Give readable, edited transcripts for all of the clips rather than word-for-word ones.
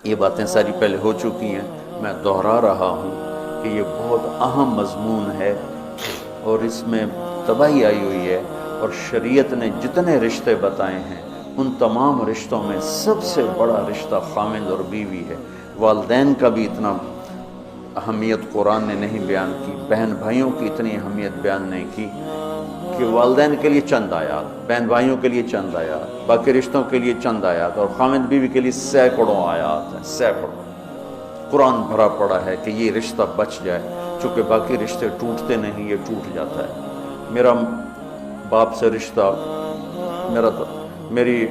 یہ باتیں ساری پہلے ہو چکی ہیں، میں دہرا رہا ہوں کہ یہ بہت اہم مضمون ہے اور اس میں تباہی آئی ہوئی ہے، اور شریعت نے جتنے رشتے بتائے ہیں ان تمام رشتوں میں سب سے بڑا رشتہ خامند اور بیوی ہے۔ والدین کا بھی اتنا اہمیت قرآن نے نہیں بیان کی، بہن بھائیوں کی اتنی اہمیت بیان نہیں کی کہ والدین کے لیے چند آیات، بہن بھائیوں کے لیے چند آیات، باقی رشتوں کے لیے چند آیات، اور خامند بیوی کے لیے سینکڑوں آیات ہیں، سینکڑوں۔ قرآن بھرا پڑا ہے کہ یہ رشتہ بچ جائے، چونکہ باقی رشتے ٹوٹتے نہیں، یہ ٹوٹ جاتا ہے۔ میرا باپ سے رشتہ، میری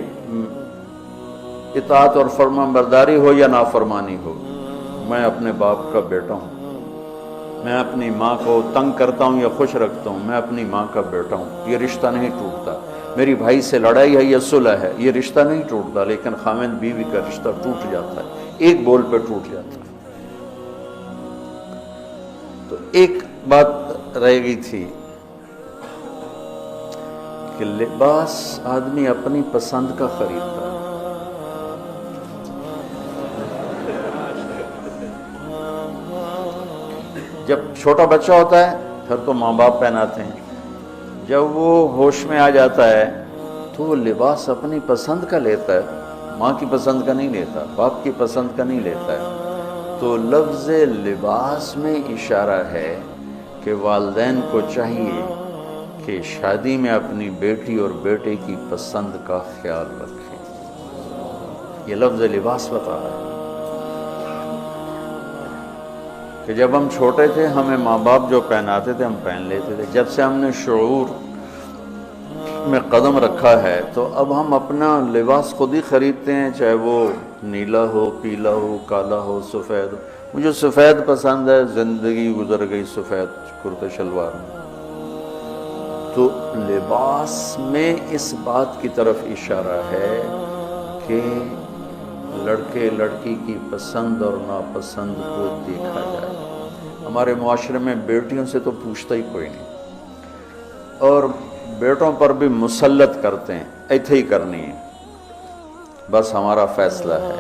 اطاعت اور فرمان برداری ہو یا نافرمانی ہو، میں اپنے باپ کا بیٹا ہوں۔ میں اپنی ماں کو تنگ کرتا ہوں یا خوش رکھتا ہوں، میں اپنی ماں کا بیٹا ہوں، یہ رشتہ نہیں ٹوٹتا۔ میری بھائی سے لڑائی ہے یا صلح ہے، یہ رشتہ نہیں ٹوٹتا، لیکن خامند بیوی کا رشتہ ٹوٹ جاتا ہے، ایک بول پہ ٹوٹ جاتا ہے۔ تو ایک بات رہ گئی تھی کہ لباس آدمی اپنی پسند کا خریدتا ہے۔ جب چھوٹا بچہ ہوتا ہے پھر تو ماں باپ پہناتے ہیں، جب وہ ہوش میں آ جاتا ہے تو وہ لباس اپنی پسند کا لیتا ہے، ماں کی پسند کا نہیں لیتا، باپ کی پسند کا نہیں لیتا ہے۔ تو لفظ لباس میں اشارہ ہے کہ والدین کو چاہیے کہ شادی میں اپنی بیٹی اور بیٹے کی پسند کا خیال رکھیں۔ یہ لفظ لباس بتا رہا ہے کہ جب ہم چھوٹے تھے ہمیں ماں باپ جو پہناتے تھے ہم پہن لیتے تھے، جب سے ہم نے شعور میں قدم رکھا ہے تو اب ہم اپنا لباس خود ہی خریدتے ہیں، چاہے وہ نیلا ہو، پیلا ہو، کالا ہو، سفید ہو۔ مجھے سفید پسند ہے، زندگی گزر گئی سفید کرتے شلوار میں۔ تو لباس میں اس بات کی طرف اشارہ ہے کہ لڑکے لڑکی کی پسند اور ناپسند کو دیکھا جائے۔ ہمارے معاشرے میں بیٹیوں سے تو پوچھتا ہی کوئی نہیں، اور بیٹوں پر بھی مسلط کرتے ہیں، ایتھے ہی کرنی ہے، بس ہمارا فیصلہ ہے۔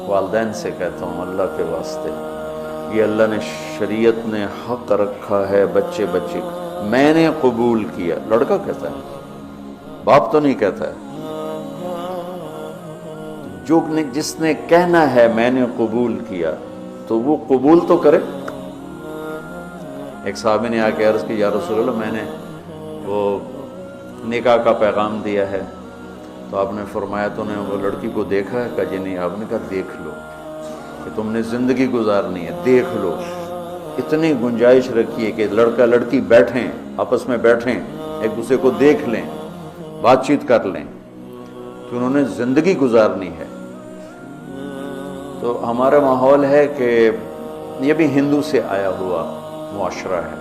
والدین سے کہتا ہوں اللہ کے واسطے، یہ اللہ نے شریعت نے حق رکھا ہے بچے بچی کو، میں نے قبول کیا، لڑکا کہتا ہے، باپ تو نہیں کہتا ہے۔ جس نے کہنا ہے میں نے قبول کیا تو وہ قبول تو کرے۔ ایک صحابی نے آ کے عرض کی، یا رسول اللہ میں نے وہ نکاح کا پیغام دیا ہے، تو آپ نے فرمایا تو نے وہ لڑکی کو دیکھا ہے؟ کہا جی نہیں۔ آپ نے کہا دیکھ لو، کہ تم نے زندگی گزارنی ہے، دیکھ لو۔ اتنی گنجائش رکھیے کہ لڑکا لڑکی بیٹھیں، آپس میں بیٹھیں، ایک دوسرے کو دیکھ لیں، بات چیت کر لیں، کہ انہوں نے زندگی گزارنی ہے۔ تو ہمارا ماحول ہے کہ یہ بھی ہندو سے آیا ہوا معاشرہ ہے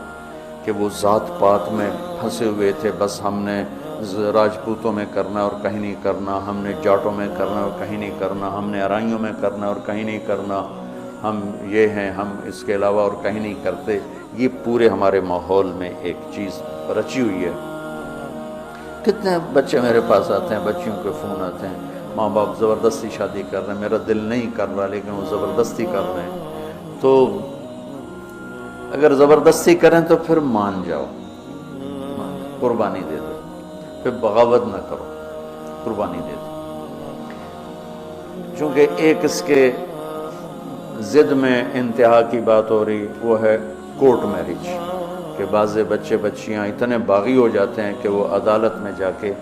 کہ وہ ذات پات میں پھنسے ہوئے تھے، بس ہم نے راجپوتوں میں کرنا اور کہیں نہیں کرنا، ہم نے جاٹوں میں کرنا اور کہیں نہیں کرنا، ہم نے ارائیوں میں کرنا اور کہیں نہیں کرنا، ہم یہ ہیں، ہم اس کے علاوہ اور کہیں نہیں کرتے۔ یہ پورے ہمارے ماحول میں ایک چیز رچی ہوئی ہے۔ کتنے بچے میرے پاس آتے ہیں، بچیوں کے فون آتے ہیں، ماں باپ زبردستی شادی کر رہے ہیں، میرا دل نہیں کر رہا لیکن وہ زبردستی کر رہے ہیں۔ تو اگر زبردستی کریں تو پھر مان جاؤ، قربانی دے دو، پھر بغاوت نہ کرو، قربانی دے دو۔ چونکہ ایک اس کے ضد میں انتہا کی بات ہو رہی، وہ ہے کورٹ میرج، کہ بعض بچے بچیاں اتنے باغی ہو جاتے ہیں کہ وہ عدالت میں جا کے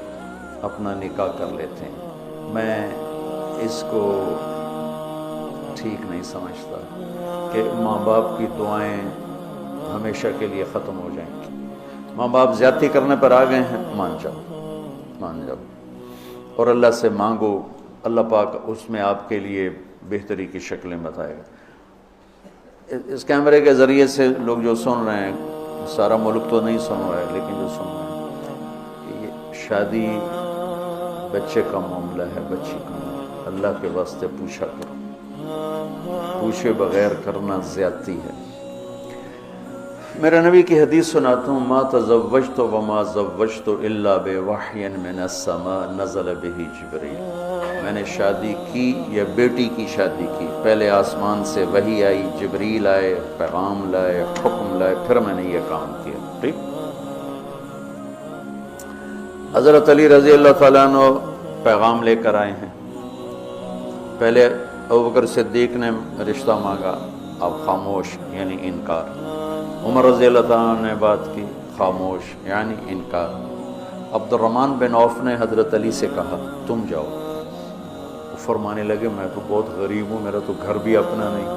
اپنا نکاح کر لیتے ہیں۔ میں اس کو ٹھیک نہیں سمجھتا کہ ماں باپ کی دعائیں ہمیشہ کے لیے ختم ہو جائیں گی۔ ماں باپ زیادتی کرنے پر آ گئے ہیں، مان جاؤ اور اللہ سے مانگو، اللہ پاک اس میں آپ کے لیے بہتری کی شکلیں بتائے گا۔ اس کیمرے کے ذریعے سے لوگ جو سن رہے ہیں، سارا ملک تو نہیں سن رہا ہے لیکن جو سن رہے ہیں، یہ شادی بچے کا معاملہ ہے، بچی کا معاملہ، اللہ کے واسطے پوچھا کرو، پوچھے بغیر کرنا زیادتی ہے۔ میرا نبی کی حدیث سناتا ہوں، ما تزوجت وما زوجت الا بوحی من السماء نزل به جبریل، میں نے شادی کی یا بیٹی کی شادی کی، پہلے آسمان سے وحی آئی، جبریل آئے، پیغام لائے، حکم لائے، پھر میں نے یہ کام کیا۔ ٹھیک، حضرت علی رضی اللہ تعالیٰ عنہ پیغام لے کر آئے ہیں۔ پہلے ابوبکر صدیق نے رشتہ مانگا، اب خاموش یعنی انکار۔ عمر رضی اللہ تعالیٰ نے بات کی، خاموش یعنی انکار۔ عبد الرحمن بن عوف نے حضرت علی سے کہا تم جاؤ، وہ فرمانے لگے میں تو بہت غریب ہوں، میرا تو گھر بھی اپنا نہیں،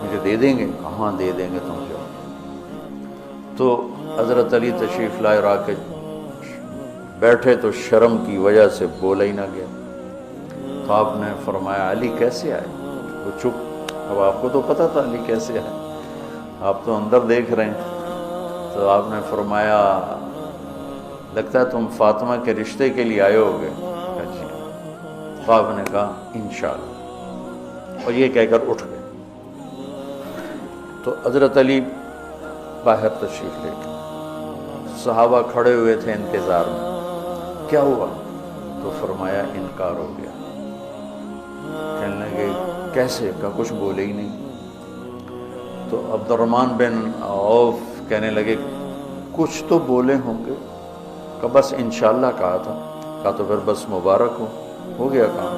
مجھے دے دیں گے؟ کہاں دے دیں گے، تم جاؤ۔ تو حضرت علی تشریف لائے، را کے بیٹھے تو شرم کی وجہ سے بولا ہی نہ گیا۔ تو آپ نے فرمایا علی کیسے آئے؟ وہ چپ، اب آپ کو تو پتہ تھا علی کیسے آئے، آپ تو اندر دیکھ رہے ہیں۔ تو آپ نے فرمایا لگتا ہے تم فاطمہ کے رشتے کے لیے آئے ہوگے؟ جی۔ تو آپ نے کہا انشاءاللہ، اور یہ کہہ کر اٹھ گئے۔ تو حضرت علی باہر تشریف لے گئے، صحابہ کھڑے ہوئے تھے انتظار میں، کیا ہوا؟ تو فرمایا انکار ہو گیا۔ کہنے لگے کیسے؟ کا کچھ بولے ہی نہیں۔ تو عبد الرحمن بن عوف کہنے لگے کچھ تو بولے ہوں گے، کہ بس انشاءاللہ کہا تھا۔ کہا تو پھر بس مبارک ہو گیا کام۔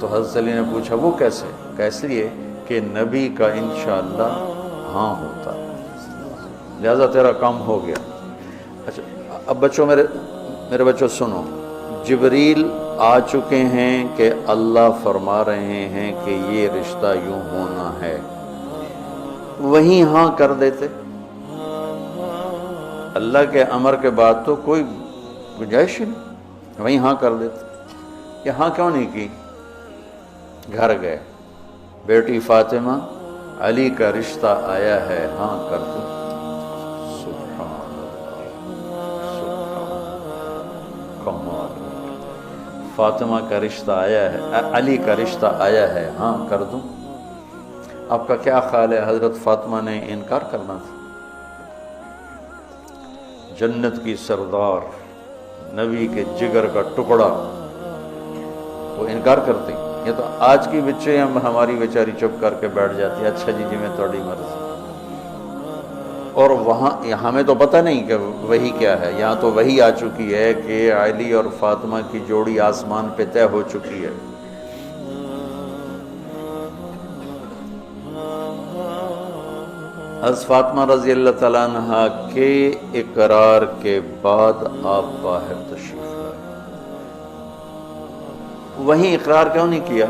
تو حضرت علی نے پوچھا وہ کیسے؟ کہ اس لیے کہ نبی کا انشاءاللہ ہاں ہوتا ہے، لہذا تیرا کام ہو گیا۔ اچھا اب بچوں، میرے بچوں سنو، جبریل آ چکے ہیں کہ اللہ فرما رہے ہیں کہ یہ رشتہ یوں ہونا ہے، وہیں ہاں کر دیتے۔ اللہ کے امر کے بعد تو کوئی گنجائش ہی نہیں، وہیں ہاں کر دیتے۔ یہ ہاں کیوں نہیں کی؟ گھر گئے، بیٹی فاطمہ علی کا رشتہ آیا ہے، ہاں کر دو۔ سبحان اللہ، سبحان کمال، فاطمہ کا رشتہ آیا ہے، علی کا رشتہ آیا ہے، ہاں کر دوں۔ آپ کا کیا خیال ہے حضرت فاطمہ نے انکار کرنا تھا؟ جنت کی سردار، نبی کے جگر کا ٹکڑا، وہ انکار کرتی؟ یہ تو آج کی بچے ہماری بیچاری چپ کر کے بیٹھ جاتی ہے، اچھا جی میں تھوڑی مرضی۔ اور وہاں ہمیں تو پتہ نہیں کہ وہی کیا ہے، یہاں تو وہی آ چکی ہے کہ علی اور فاطمہ کی جوڑی آسمان پہ طے ہو چکی ہے۔ حضرت فاطمہ رضی اللہ تعالیٰ عنہ کے اقرار کے بعد آپ باہر تشریف لائے۔ وہیں اقرار کیوں نہیں کیا؟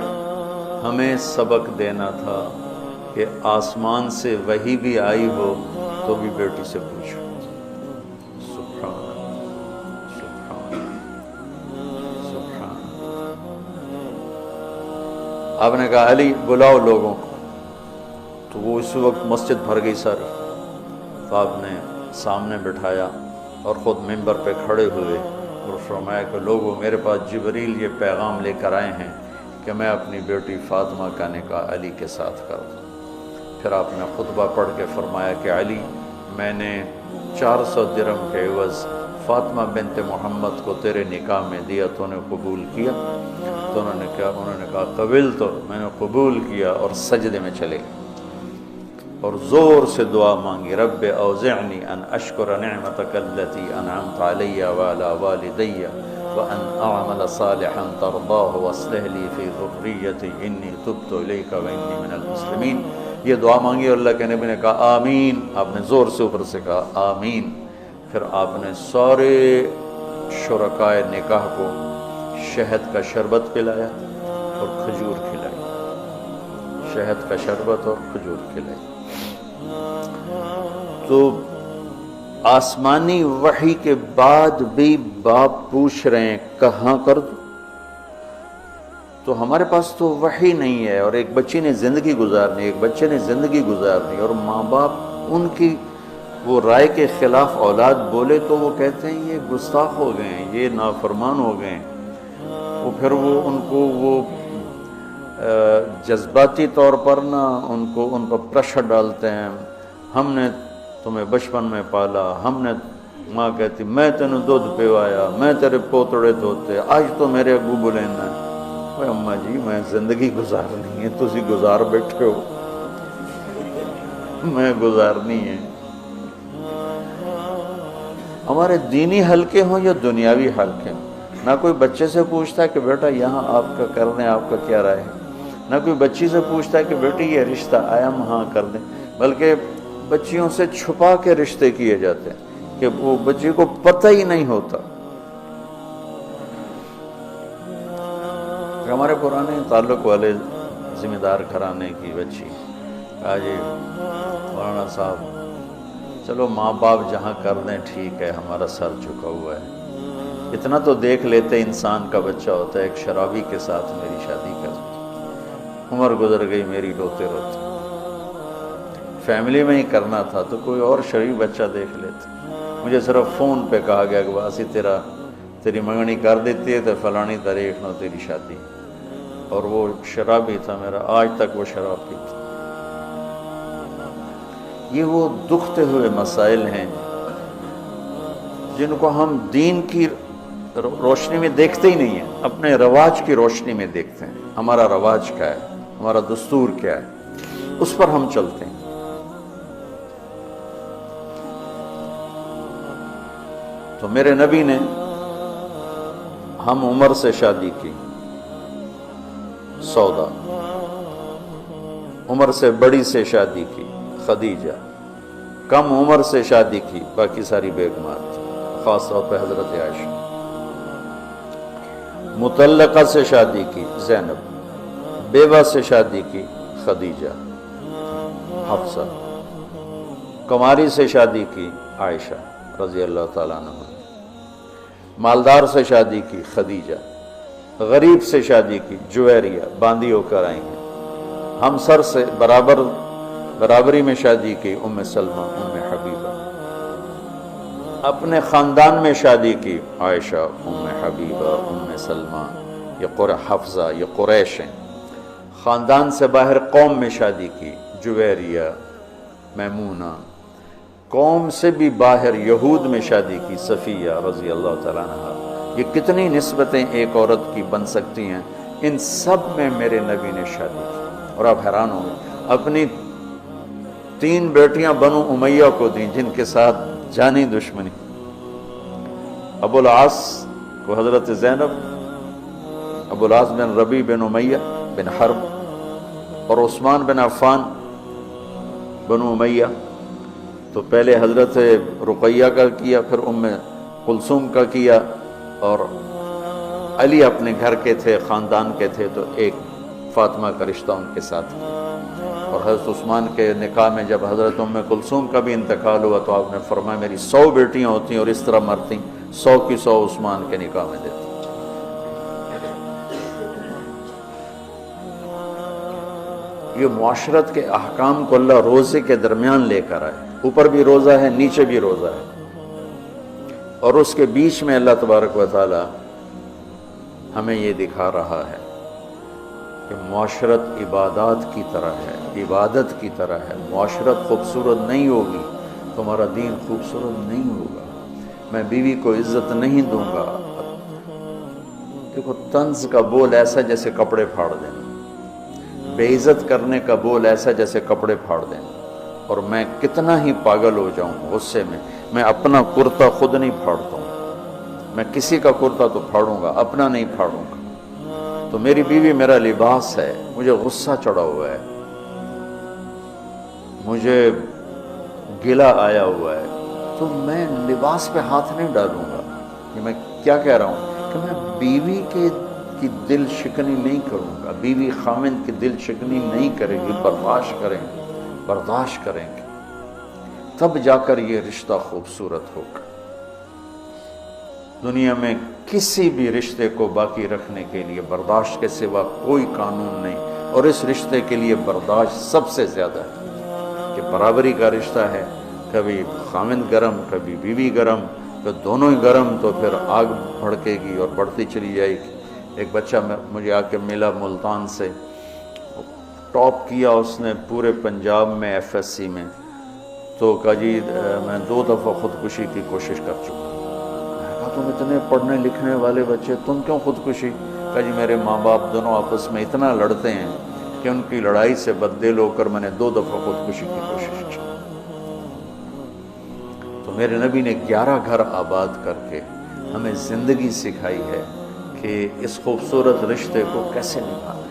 ہمیں سبق دینا تھا کہ آسمان سے وحی بھی آئی ہو تو بھی بیٹی سے پوچھو۔ سبحان اللہ، سبحان اللہ، سبحان اللہ۔ آپ نے کہا علی بلاؤ لوگوں کو، تو وہ اس وقت مسجد بھر گئی ساری۔ تو آپ نے سامنے بٹھایا اور خود ممبر پہ کھڑے ہوئے اور فرمایا کہ لوگوں میرے پاس جبریل یہ پیغام لے کر آئے ہیں کہ میں اپنی بیٹی فاطمہ کا نکاح علی کے ساتھ کر دوں۔ پھر آپ نے خطبہ پڑھ کے فرمایا کہ علی میں نے 400 درہم کے عوض فاطمہ بنت محمد کو تیرے نکاح میں دیا، تو نے قبول کیا؟ تو انہوں نے کہا قبول، تو میں نے قبول کیا، اور سجدے میں چلے اور زور سے دعا مانگی، رب اوزعنی ان اشکر نعمتک التی انعمت علی وعلی والدی وان اعمل صالحا ترضاہ واصلح لی فی ذریتی انی تبت الیک وانی من المسلمین۔ یہ دعا مانگی اور اللہ کے نبی نے کہا آمین۔ آپ نے زور سے اوپر سے کہا آمین۔ پھر آپ نے سارے شرکائے نکاح کو شہد کا شربت پلایا اور کھجور کھلائی، شہد کا شربت اور کھجور کھلائی۔ تو آسمانی وحی کے بعد بھی باپ پوچھ رہے ہیں کہاں کر دوں؟ تو ہمارے پاس تو وحی نہیں ہے، اور ایک بچی نے زندگی گزارنی، ایک بچے نے زندگی گزارنی، اور ماں باپ ان کی وہ رائے کے خلاف اولاد بولے تو وہ کہتے ہیں یہ گستاخ ہو گئے ہیں، یہ نافرمان ہو گئے ہیں۔ وہ پھر وہ ان کو وہ جذباتی طور پر ان پر پریشر ڈالتے ہیں، ہم نے تمہیں بچپن میں پالا، ہم نے، ماں کہتی میں تینوں دودھ پیوایا، میں تیرے پوتڑے دھوتے، آج تو میرے ابو بلینا ہے۔ اوے اماں جی میں زندگی گزارنی ہے، تسی گزار بیٹھے ہو، میں گزارنی ہے۔ ہمارے دینی حلقے ہوں یا دنیاوی حلقے ہوں، نہ کوئی بچے سے پوچھتا ہے کہ بیٹا یہاں آپ کا کر دیں، آپ کا کیا رائے ہے، نہ کوئی بچی سے پوچھتا ہے کہ بیٹی یہ رشتہ آیا ہم ہاں کر دیں، بلکہ بچیوں سے چھپا کے رشتے کیے جاتے ہیں کہ وہ بچی کو پتہ ہی نہیں ہوتا۔ ہمارے پرانے تعلق والے ذمہ دار گھرانے کی بچی، کہا جی مولانا صاحب چلو ماں باپ جہاں کر دیں ٹھیک ہے، ہمارا سر جھکا ہوا ہے، اتنا تو دیکھ لیتے انسان کا بچہ ہوتا ہے۔ ایک شرابی کے ساتھ میری شادی کر دی، عمر گزر گئی میری روتے روتے، فیملی میں ہی کرنا تھا تو کوئی اور شریف بچہ دیکھ لیتے۔ مجھے صرف فون پہ کہا گیا کہ باسی تیری منگنی کر دیتی ہے تو فلانی تاریخ نو تیری شادی، اور وہ شرابی تھا میرا، آج تک وہ شراب پیتا۔ یہ وہ دکھتے ہوئے مسائل ہیں جن کو ہم دین کی روشنی میں دیکھتے ہی نہیں ہیں، اپنے رواج کی روشنی میں دیکھتے ہیں۔ ہمارا رواج کیا ہے، ہمارا دستور کیا ہے، اس پر ہم چلتے ہیں۔ تو میرے نبی نے ہم عمر سے شادی کی، سودا، عمر سے بڑی سے شادی کی، خدیجہ، کم عمر سے شادی کی، باقی ساری بیگمات، خاص طور پہ حضرت عائشہ، مطلقہ سے شادی کی زینب، بیوہ سے شادی کی خدیجہ، حفصہ، کماری سے شادی کی عائشہ رضی اللہ تعالیٰ عنہ، مالدار سے شادی کی خدیجہ، غریب سے شادی کی جویریہ، باندھی ہو کر آئی ہیں، ہم سر سے برابری میں شادی کی ام سلمہ، ام حبیبہ، اپنے خاندان میں شادی کی عائشہ، ام حبیبہ، ام سلمہ، یہ حفصہ، یہ قریش ہیں۔ خاندان سے باہر قوم میں شادی کی، جویریہ، میمونہ، قوم سے بھی باہر یہود میں شادی کی، صفیہ رضی اللہ تعالیٰ عنہ۔ یہ کتنی نسبتیں ایک عورت کی بن سکتی ہیں، ان سب میں میرے نبی نے شادی کی۔ اور آپ حیران ہوں گے، اپنی 3 بیٹیاں بنو امیہ کو دیں جن کے ساتھ جانی دشمنی، ابو العاص کو حضرت زینب، ابو العاص بن ربیع بن امیہ بن حرب، اور عثمان بن عفان بنو امیہ۔ تو پہلے حضرت رقیہ کا کیا، پھر ام کلثوم کا کیا، اور علی اپنے گھر کے تھے، خاندان کے تھے، تو ایک فاطمہ کا رشتہ ان کے ساتھ کیا۔ اور حضرت عثمان کے نکاح میں جب حضرت ام کلثوم کا بھی انتقال ہوا تو آپ نے فرمایا میری 100 بیٹیاں ہوتی اور اس طرح مرتی، 100 کی 100 عثمان کے نکاح میں دیتی۔ یہ معاشرت کے احکام کو اللہ روزے کے درمیان لے کر آئے، اوپر بھی روزہ ہے، نیچے بھی روزہ ہے، اور اس کے بیچ میں اللہ تبارک و تعالی ہمیں یہ دکھا رہا ہے کہ معاشرت عبادات کی طرح ہے، عبادت کی طرح ہے۔ معاشرت خوبصورت نہیں ہوگی، تمہارا دین خوبصورت نہیں ہوگا، میں بیوی کو عزت نہیں دوں گا۔ دیکھو طنز کا بول ایسا جیسے کپڑے پھاڑ دینا، بے عزت کرنے کا بول ایسا جیسے کپڑے پھاڑ دینا۔ اور میں کتنا ہی پاگل ہو جاؤں غصے میں اپنا کرتا خود نہیں پھاڑتا ہوں، میں کسی کا کرتا تو پھاڑوں گا، اپنا نہیں پھاڑوں گا۔ تو میری بیوی میرا لباس ہے، مجھے غصہ چڑھا ہوا ہے، مجھے گلہ آیا ہوا ہے، تو میں لباس پہ ہاتھ نہیں ڈالوں گا۔ یہ میں کیا کہہ رہا ہوں کہ میں بیوی کی دل شکنی نہیں کروں گا، بیوی خامند کی دل شکنی نہیں کرے گی، برداشت کریں گے، تب جا کر یہ رشتہ خوبصورت ہوگا۔ دنیا میں کسی بھی رشتے کو باقی رکھنے کے لیے برداشت کے سوا کوئی قانون نہیں، اور اس رشتے کے لیے برداشت سب سے زیادہ ہے کہ برابری کا رشتہ ہے، کبھی خامند گرم کبھی بیوی گرم، تو دونوں ہی گرم تو پھر آگ بھڑکے گی اور بڑھتی چلی جائے گی۔ ایک بچہ مجھے آ کے ملا ملتان سے، ٹاپ کیا اس نے پورے پنجاب میں ایف ایس سی میں، تو کہا جی میں 2 دفعہ خودکشی کی کوشش کر چکا ہوں۔ میں نے کہا تم اتنے پڑھنے لکھنے والے بچے تم کیوں خودکشی؟ کہا جی میرے ماں باپ دونوں آپس میں اتنا لڑتے ہیں کہ ان کی لڑائی سے بددل ہو کر میں نے 2 دفعہ خودکشی کی کوشش کی۔ تو میرے نبی نے 11 گھر آباد کر کے ہمیں زندگی سکھائی ہے کہ اس خوبصورت رشتے کو کیسے نبھانا ہے۔